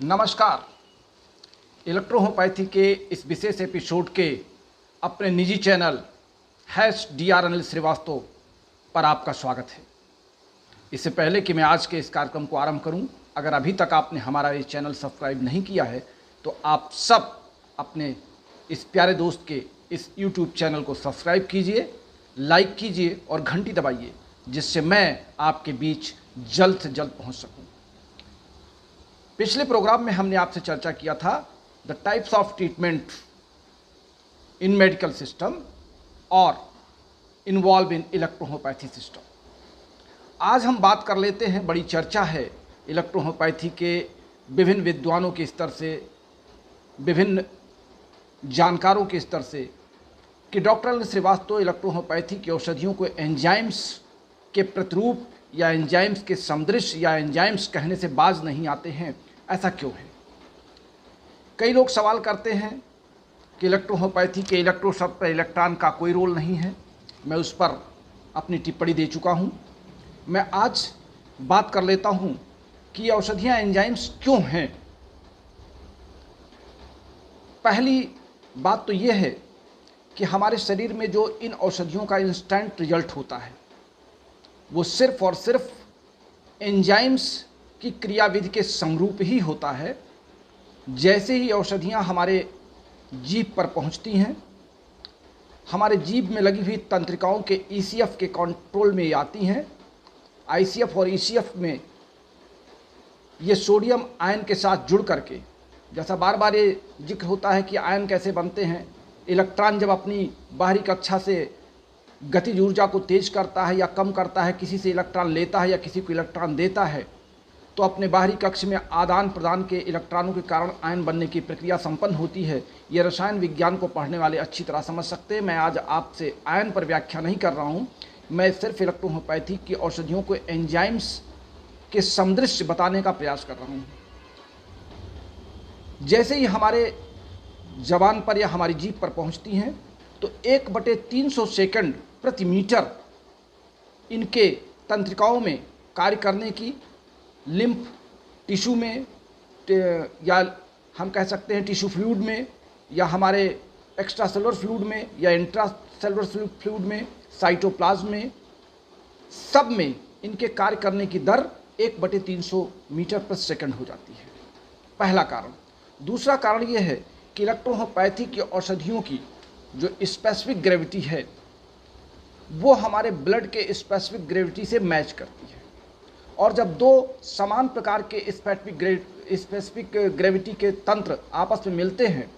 नमस्कार। इलेक्ट्रोहोम्योपैथी के इस विशेष एपिसोड के अपने निजी चैनल #DR अनिल श्रीवास्तव पर आपका स्वागत है। इससे पहले कि मैं आज के इस कार्यक्रम को आरंभ करूं, अगर अभी तक आपने हमारा ये चैनल सब्सक्राइब नहीं किया है तो आप सब अपने इस प्यारे दोस्त के इस YouTube चैनल को सब्सक्राइब कीजिए, लाइक कीजिए और घंटी दबाइए, जिससे मैं आपके बीच जल्द से जल्द पहुंच सकूं। पिछले प्रोग्राम में हमने आपसे चर्चा किया था the types of treatment in medical system और इन्वॉल्व इन इलेक्ट्रोहोम्योपैथी सिस्टम। आज हम बात कर लेते हैं, बड़ी चर्चा है इलेक्ट्रोहोम्योपैथी के विभिन्न विद्वानों के स्तर से, विभिन्न जानकारों के स्तर से, कि डॉक्टर अनिल श्रीवास्तव इलेक्ट्रोहोम्योपैथी की औषधियों को एंजाइम्स के प्रतिरूप या एंजाइम्स के सदृश या एंजाइम्स कहने से बाज नहीं आते हैं। ऐसा क्यों है? कई लोग सवाल करते हैं कि इलेक्ट्रोहोम्योपैथी के इलेक्ट्रो शब्द पर इलेक्ट्रॉन का कोई रोल नहीं है। मैं उस पर अपनी टिप्पणी दे चुका हूं। मैं आज बात कर लेता हूं कि ये औषधियां एंजाइम्स क्यों हैं। पहली बात तो ये है कि हमारे शरीर में जो इन औषधियों का इंस्टेंट रिजल्ट होता है वो सिर्फ और सिर्फ एंजाइम्स की क्रियाविधि के समरूप ही होता है। जैसे ही औषधियां हमारे जीभ पर पहुंचती हैं, हमारे जीभ में लगी हुई तंत्रिकाओं के ECF के कंट्रोल में आती हैं। ICF और ECF में ये सोडियम आयन के साथ जुड़ करके, जैसा बार बार ये जिक्र होता है कि आयन कैसे बनते हैं, इलेक्ट्रॉन जब अपनी बाहरी कक्षा से गतिज ऊर्जा को तेज करता है या कम करता है, किसी से इलेक्ट्रॉन लेता है या किसी को इलेक्ट्रॉन देता है, तो अपने बाहरी कक्ष में आदान प्रदान के इलेक्ट्रॉनों के कारण आयन बनने की प्रक्रिया संपन्न होती है। ये रसायन विज्ञान को पढ़ने वाले अच्छी तरह समझ सकते हैं। मैं आज आपसे आयन पर व्याख्या नहीं कर रहा हूँ। मैं सिर्फ इलेक्ट्रोहोम्योपैथी की औषधियों को एंजाइम्स के सदृश बताने का प्रयास कर रहा हूँ। जैसे ही हमारे जबान पर या हमारी जीभ पर पहुँचती हैं तो 1/300 सेकंड प्रति मीटर इनके तंत्रिकाओं में कार्य करने की, लिम्फ टिश्यू में या हम कह सकते हैं टिश्यू फ्लूइड में या हमारे एक्स्ट्रा सेलुलर फ्लूइड में या इंट्रा सेलुलर फ्लूइड में, साइटोप्लाज्म में, सब में इनके कार्य करने की दर 1/300 मीटर प्रति सेकंड हो जाती है। पहला कारण। दूसरा कारण ये है कि इलेक्ट्रोहोम्योपैथी की औषधियों की जो स्पेसिफिक ग्रेविटी है वो हमारे ब्लड के स्पेसिफिक ग्रेविटी से मैच करती है। और जब दो समान प्रकार के स्पेसिफिक ग्रेविटी के तंत्र आपस में मिलते हैं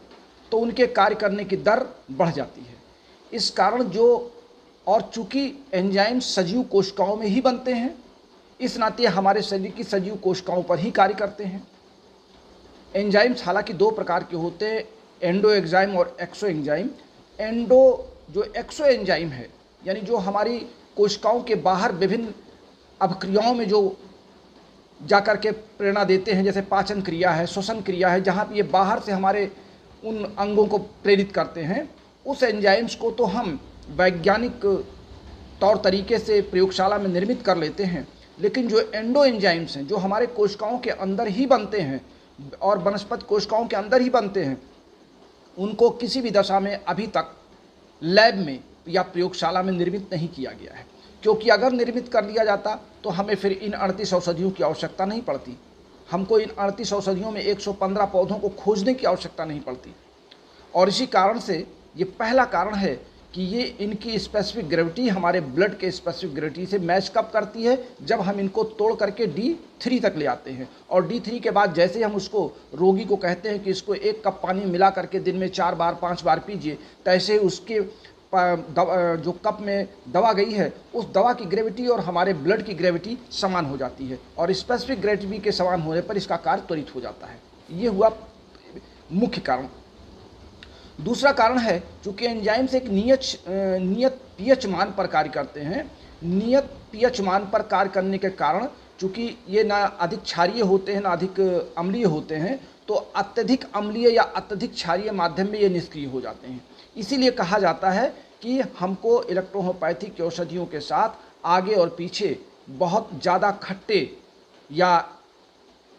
तो उनके कार्य करने की दर बढ़ जाती है। इस कारण चूँकि एंजाइम सजीव कोशिकाओं में ही बनते हैं, इस नाते हमारे शरीर की सजीव कोशिकाओं पर ही कार्य करते हैं। एंजाइम्स हालांकि दो प्रकार के होते हैं, एंडो एंजाइम और एक्सो एंजाइम। जो एक्सो एंजाइम है, यानी जो हमारी कोशिकाओं के बाहर विभिन्न अभिक्रियाओं में जो जाकर के प्रेरणा देते हैं, जैसे पाचन क्रिया है, श्वसन क्रिया है, जहाँ पे ये बाहर से हमारे उन अंगों को प्रेरित करते हैं, उस एंजाइम्स को तो हम वैज्ञानिक तौर तरीके से प्रयोगशाला में निर्मित कर लेते हैं। लेकिन जो एंडो एंजाइम्स हैं, जो हमारे कोशिकाओं के अंदर ही बनते हैं और वनस्पति कोशिकाओं के अंदर ही बनते हैं, उनको किसी भी दशा में अभी तक लैब में या प्रयोगशाला में निर्मित नहीं किया गया है। क्योंकि अगर निर्मित कर लिया जाता तो हमें फिर इन 38 औषधियों की आवश्यकता नहीं पड़ती। हमको इन 38 औषधियों में 115 पौधों को खोजने की आवश्यकता नहीं पड़ती। और इसी कारण से ये पहला कारण है कि ये इनकी स्पेसिफिक ग्रेविटी हमारे ब्लड के स्पेसिफिक ग्रेविटी से मैच कब करती है, जब हम इनको तोड़ करके D3 तक ले आते हैं। और D3 के बाद जैसे ही हम उसको रोगी को कहते हैं कि इसको 1 कप पानी मिला करके दिन में 4 बार 5 बार पीजिए, तैसे उसके जो कप में दवा गई है उस दवा की ग्रेविटी और हमारे ब्लड की ग्रेविटी समान हो जाती है, और स्पेसिफिक ग्रेविटी के समान होने पर इसका कार्य त्वरित हो जाता है। ये हुआ मुख्य कारण। दूसरा कारण है, चूँकि एंजाइम्स एक नियत pH मान पर कार्य करते हैं। नियत pH मान पर कार्य करने के कारण चूँकि ये ना अधिक क्षारीय होते हैं ना अधिक अम्लीय होते हैं, तो अत्यधिक अम्लीय या अत्यधिक क्षारीय माध्यम में ये निष्क्रिय हो जाते हैं। इसीलिए कहा जाता है कि हमको इलेक्ट्रोहोम्योपैथी की औषधियों के साथ आगे और पीछे बहुत ज़्यादा खट्टे या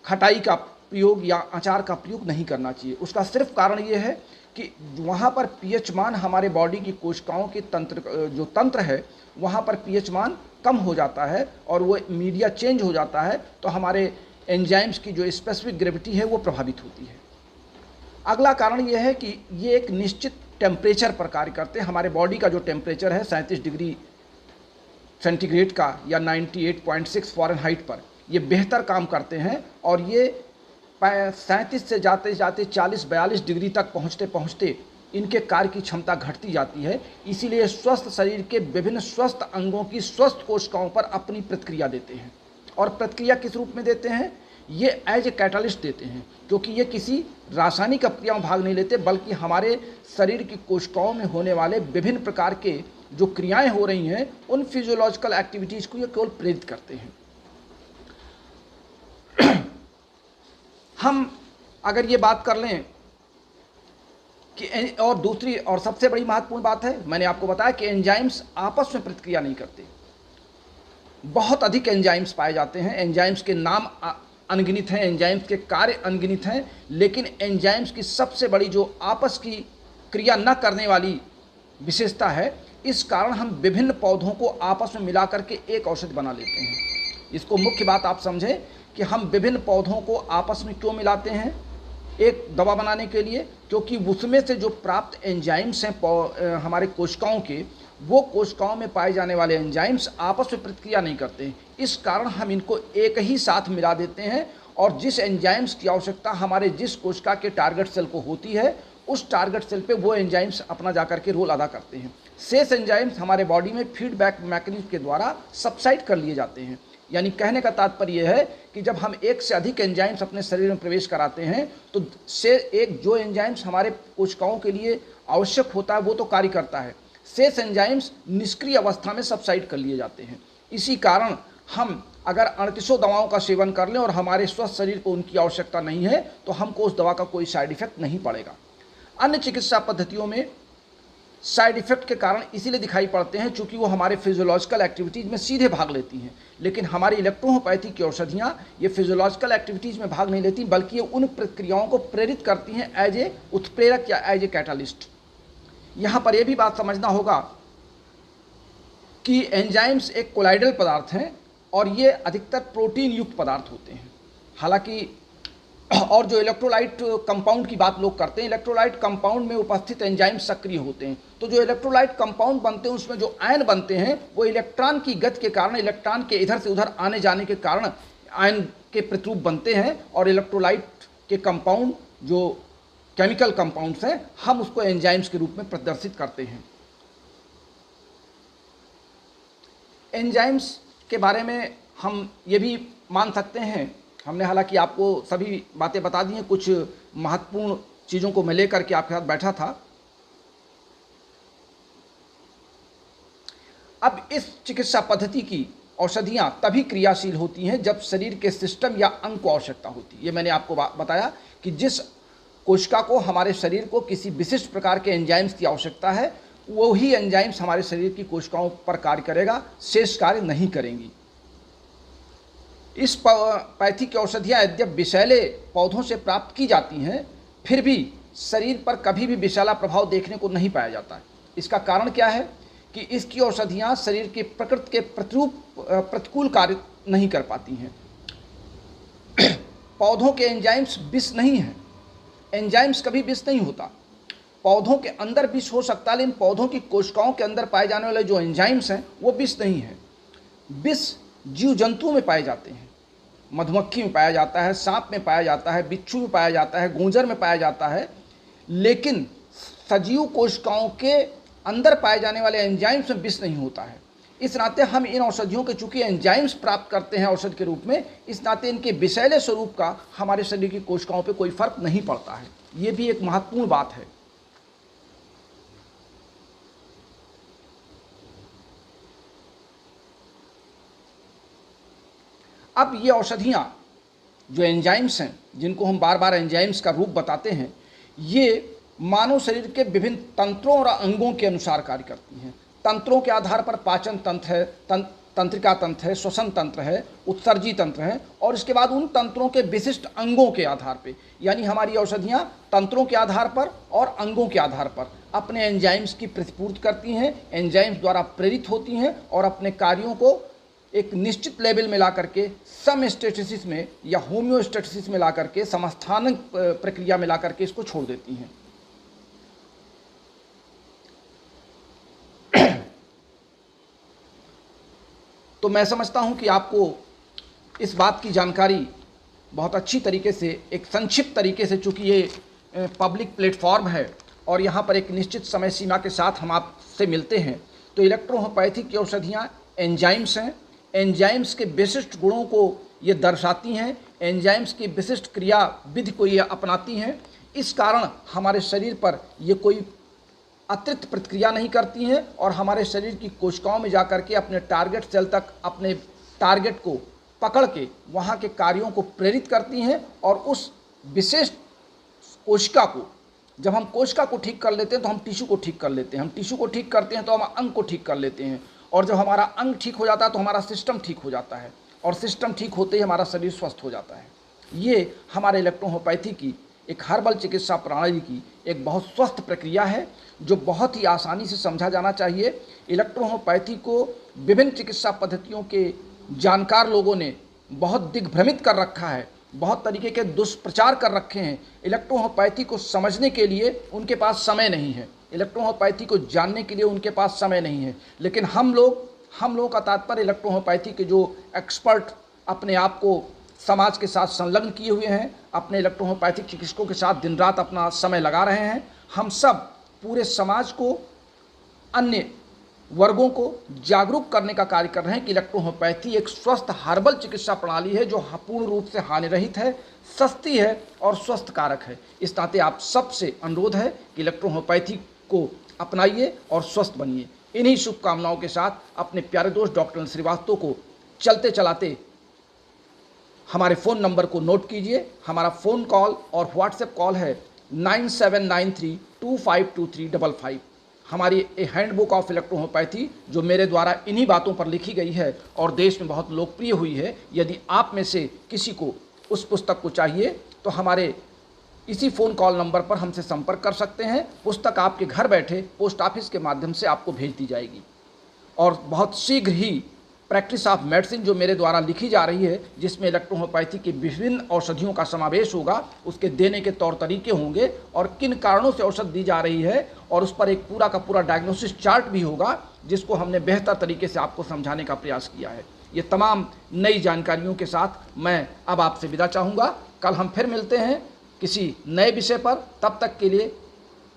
खटाई का प्रयोग या अचार का प्रयोग नहीं करना चाहिए। उसका सिर्फ कारण ये है कि वहाँ पर पीएच मान हमारे बॉडी की कोशिकाओं के तंत्र है वहाँ पर पीएच मान कम हो जाता है और वो मीडिया चेंज हो जाता है, तो हमारे एंजाइम्स की जो स्पेसिफिक ग्रेविटी है वो प्रभावित होती है। अगला कारण ये है कि ये एक निश्चित टेम्परेचर पर कार्य करते हैं। हमारे बॉडी का जो टेम्परेचर है 37 डिग्री सेंटीग्रेड का या 98.6 फ़ारेनहाइट पर ये बेहतर काम करते हैं और ये 37 से जाते जाते 40-42 डिग्री तक पहुँचते पहुँचते इनके कार्य की क्षमता घटती जाती है। इसीलिए स्वस्थ शरीर के विभिन्न स्वस्थ अंगों की स्वस्थ कोशिकाओं पर अपनी प्रतिक्रिया देते हैं। और प्रतिक्रिया किस रूप में देते हैं? ये एज ए कैटालिस्ट देते हैं, क्योंकि ये किसी रासायनिक अपक्रिया में भाग नहीं लेते, बल्कि हमारे शरीर की कोशिकाओं में होने वाले विभिन्न प्रकार के जो क्रियाएं हो रही हैं उन फिजियोलॉजिकल एक्टिविटीज़ को ये केवल प्रेरित करते हैं। हम अगर ये बात कर लें कि और दूसरी और सबसे बड़ी महत्वपूर्ण बात है, मैंने आपको बताया कि एंजाइम्स आपस में प्रतिक्रिया नहीं करते। बहुत अधिक एंजाइम्स पाए जाते हैं, एंजाइम्स के नाम अनगिनत हैं, एंजाइम्स के कार्य अनगिनत हैं, लेकिन एंजाइम्स की सबसे बड़ी जो आपस की क्रिया न करने वाली विशेषता है, इस कारण हम विभिन्न पौधों को आपस में मिला करके एक औषधि बना लेते हैं। इसको मुख्य बात आप समझें कि हम विभिन्न पौधों को आपस में क्यों मिलाते हैं एक दवा बनाने के लिए, क्योंकि उसमें से जो प्राप्त एंजाइम्स हैं हमारे कोशिकाओं के, वो कोशिकाओं में पाए जाने वाले एंजाइम्स आपस में प्रतिक्रिया नहीं करते हैं। इस कारण हम इनको एक ही साथ मिला देते हैं और जिस एंजाइम्स की आवश्यकता हमारे जिस कोशिका के टारगेट सेल को होती है, उस टारगेट सेल पे वो एंजाइम्स अपना जाकर के रोल अदा करते हैं। शेष एंजाइम्स हमारे बॉडी में फीडबैक मैकेनिज्म के द्वारा सबसाइड कर लिए जाते हैं। यानी कहने का तात्पर्य है कि जब हम एक से अधिक एंजाइम्स अपने शरीर में प्रवेश कराते हैं तो से एक जो एंजाइम्स हमारे कोशिकाओं के लिए आवश्यक होता है वो तो कार्य करता है, शेष एंजाइम्स निष्क्रिय अवस्था में सबसाइड कर लिए जाते हैं। इसी कारण हम अगर 3800 दवाओं का सेवन कर लें और हमारे स्वस्थ शरीर को उनकी आवश्यकता नहीं है तो हमको उस दवा का कोई साइड इफेक्ट नहीं पड़ेगा। अन्य चिकित्सा पद्धतियों में साइड इफेक्ट के कारण इसीलिए दिखाई पड़ते हैं चूँकि वो हमारे फिजियोलॉजिकल एक्टिविटीज़ में सीधे भाग लेती हैं, लेकिन हमारी इलेक्ट्रोहोपैथी की औषधियाँ ये फिजियोलॉजिकल एक्टिविटीज़ में भाग नहीं लेती, बल्कि ये उन प्रक्रियाओं को प्रेरित करती हैं एज ए उत्प्रेरक या एज ए कैटालिस्ट। यहाँ पर यह भी बात समझना होगा कि एंजाइम्स एक कोलाइडल पदार्थ हैं और ये अधिकतर प्रोटीन युक्त पदार्थ होते हैं। हालांकि और जो इलेक्ट्रोलाइट कंपाउंड की बात लोग करते हैं, इलेक्ट्रोलाइट कंपाउंड में उपस्थित एंजाइम सक्रिय होते हैं, तो जो इलेक्ट्रोलाइट कंपाउंड बनते हैं उसमें जो आयन बनते हैं वो इलेक्ट्रॉन की गति के कारण, इलेक्ट्रॉन के इधर से उधर आने जाने के कारण आयन के प्रतिरूप बनते हैं और इलेक्ट्रोलाइट के कंपाउंड जो केमिकल कंपाउंड्स हैं हम उसको एंजाइम्स के रूप में प्रदर्शित करते हैं। एंजाइम्स के बारे में हम ये भी मान सकते हैं, हमने हालांकि आपको सभी बातें बता दी हैं, कुछ महत्वपूर्ण चीज़ों को मैं लेकर के आपके साथ बैठा था। अब इस चिकित्सा पद्धति की औषधियाँ तभी क्रियाशील होती हैं जब शरीर के सिस्टम या अंग को आवश्यकता होती है। ये मैंने आपको बताया कि जिस कोशिका को हमारे शरीर को किसी विशिष्ट प्रकार के एंजाइम्स की आवश्यकता है वो ही एंजाइम्स हमारे शरीर की कोशिकाओं पर कार्य करेगा, शेष कार्य नहीं करेंगी। इस पैथी की औषधियाँ यद्यप विषैले पौधों से प्राप्त की जाती हैं, फिर भी शरीर पर कभी भी विषैला प्रभाव देखने को नहीं पाया जाता है। इसका कारण क्या है कि इसकी औषधियाँ शरीर के प्रकृति के प्रतिकूल कार्य नहीं कर पाती हैं। पौधों के एंजाइम्स विष नहीं हैं, एंजाइम्स कभी विष नहीं होता। पौधों के अंदर विष हो सकता है, लेकिन पौधों की कोशिकाओं के अंदर पाए जाने वाले जो एंजाइम्स हैं वो विष नहीं है। विष जीव जंतुओं में पाए जाते हैं, मधुमक्खी में पाया जाता है, सांप में पाया जाता है, बिच्छू में पाया जाता है, गूंजर में पाया जाता है, लेकिन सजीव कोशिकाओं के अंदर पाए जाने वाले एंजाइम्स में विष नहीं होता है। इस नाते हम इन औषधियों के चूँकि एंजाइम्स प्राप्त करते हैं औषध के रूप में, इस नाते इनके विषैले स्वरूप का हमारे शरीर की कोशिकाओं पर कोई फर्क नहीं पड़ता है। ये भी एक महत्वपूर्ण बात है। अब ये औषधियाँ जो एंजाइम्स हैं, जिनको हम बार बार एंजाइम्स का रूप बताते हैं, ये मानव शरीर के विभिन्न तंत्रों और अंगों के अनुसार कार्य करती हैं। तंत्रों के आधार पर पाचन तंत्र है, तंत्रिका तंत्र है, श्वसन तंत्र है, उत्सर्जी तंत्र है, और इसके बाद उन तंत्रों के विशिष्ट अंगों के आधार पे, यानी हमारी औषधियाँ तंत्रों के आधार पर और अंगों के आधार पर अपने एंजाइम्स की प्रतिपूर्ति करती हैं, एंजाइम्स द्वारा प्रेरित होती हैं और अपने कार्यों को एक निश्चित लेवल में ला करके समस्टेटिसिस में या होम्योस्टेटिसिस में ला करके, समस्थानिक प्रक्रिया में ला करके इसको छोड़ देती हैं। तो मैं समझता हूं कि आपको इस बात की जानकारी बहुत अच्छी तरीके से, एक संक्षिप्त तरीके से, चूँकि ये पब्लिक प्लेटफॉर्म है और यहाँ पर एक निश्चित समय सीमा के साथ हम आपसे मिलते हैं, तो इलेक्ट्रोहोम्योपैथी की औषधियाँ एंजाइम्स हैं। एंजाइम्स के विशिष्ट गुणों को ये दर्शाती हैं, एंजाइम्स की विशिष्ट क्रिया विधि को ये अपनाती हैं। इस कारण हमारे शरीर पर ये कोई अतिरिक्त प्रतिक्रिया नहीं करती हैं और हमारे शरीर की कोशिकाओं में जाकर के अपने टारगेट सेल तक अपने टारगेट को पकड़ के वहाँ के कार्यों को प्रेरित करती हैं। और उस विशेष कोशिका को, जब हम कोशिका को ठीक कर लेते हैं तो हम टिश्यू को ठीक कर लेते हैं, हम टिश्यू को ठीक करते हैं तो हम अंग को ठीक कर लेते हैं, और जब हमारा अंग ठीक हो जाता है तो हमारा सिस्टम ठीक हो जाता है, और सिस्टम ठीक होते ही हमारा शरीर स्वस्थ हो जाता है। ये हमारे इलेक्ट्रोहोम्योपैथी की एक हर्बल चिकित्सा प्रणाली की एक बहुत स्वस्थ प्रक्रिया है, जो बहुत ही आसानी से समझा जाना चाहिए। इलेक्ट्रोहोम्योपैथी को विभिन्न चिकित्सा पद्धतियों के जानकार लोगों ने बहुत दिग्भ्रमित कर रखा है, बहुत तरीके के दुष्प्रचार कर रखे हैं। इलेक्ट्रोहोम्योपैथी को समझने के लिए उनके पास समय नहीं है, इलेक्ट्रोहोम्योपैथी को जानने के लिए उनके पास समय नहीं है। लेकिन हम लोगों का तात्पर्य इलेक्ट्रोहोम्योपैथी के जो एक्सपर्ट अपने आप को समाज के साथ संलग्न किए हुए हैं, अपने इलेक्ट्रोहोम्योपैथिक चिकित्सकों के साथ दिन रात अपना समय लगा रहे हैं, हम सब पूरे समाज को, अन्य वर्गों को जागरूक करने का कार्य कर रहे हैं कि इलेक्ट्रोहोम्योपैथी एक स्वस्थ हर्बल चिकित्सा प्रणाली है, जो पूर्ण रूप से हानिरहित है, सस्ती है और स्वस्थ कारक है। इस नाते आप सबसे अनुरोध है कि इलेक्ट्रोहोम्योपैथी को अपनाइए और स्वस्थ बनिए। इन्हीं शुभकामनाओं के साथ अपने प्यारे दोस्त डॉक्टर श्रीवास्तव को चलते चलाते हमारे फ़ोन नंबर को नोट कीजिए। हमारा फ़ोन कॉल और व्हाट्सएप कॉल है 9793252355। हमारी ए हैंडबुक ऑफ इलेक्ट्रोहोम्योपैथी, जो मेरे द्वारा इन्हीं बातों पर लिखी गई है और देश में बहुत लोकप्रिय हुई है। यदि आप में से किसी को उस पुस्तक को चाहिए तो हमारे इसी फ़ोन कॉल नंबर पर हमसे संपर्क कर सकते हैं। पुस्तक आपके घर बैठे पोस्ट ऑफिस के माध्यम से आपको भेज दी जाएगी। और बहुत शीघ्र ही प्रैक्टिस ऑफ मेडिसिन जो मेरे द्वारा लिखी जा रही है, जिसमें इलेक्ट्रोहोम्योपैथी की विभिन्न औषधियों का समावेश होगा, उसके देने के तौर तरीके होंगे और किन कारणों से औषध दी जा रही है, और उस पर एक पूरा का पूरा डायग्नोसिस चार्ट भी होगा, जिसको हमने बेहतर तरीके से आपको समझाने का प्रयास किया है। ये तमाम नई जानकारियों के साथ मैं अब आपसे विदा चाहूँगा। कल हम फिर मिलते हैं किसी नए विषय पर। तब तक के लिए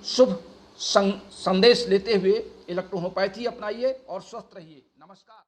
शुभ संदेश लेते हुए इलेक्ट्रोहोम्योपैथी अपनाइए और स्वस्थ रहिए। नमस्कार।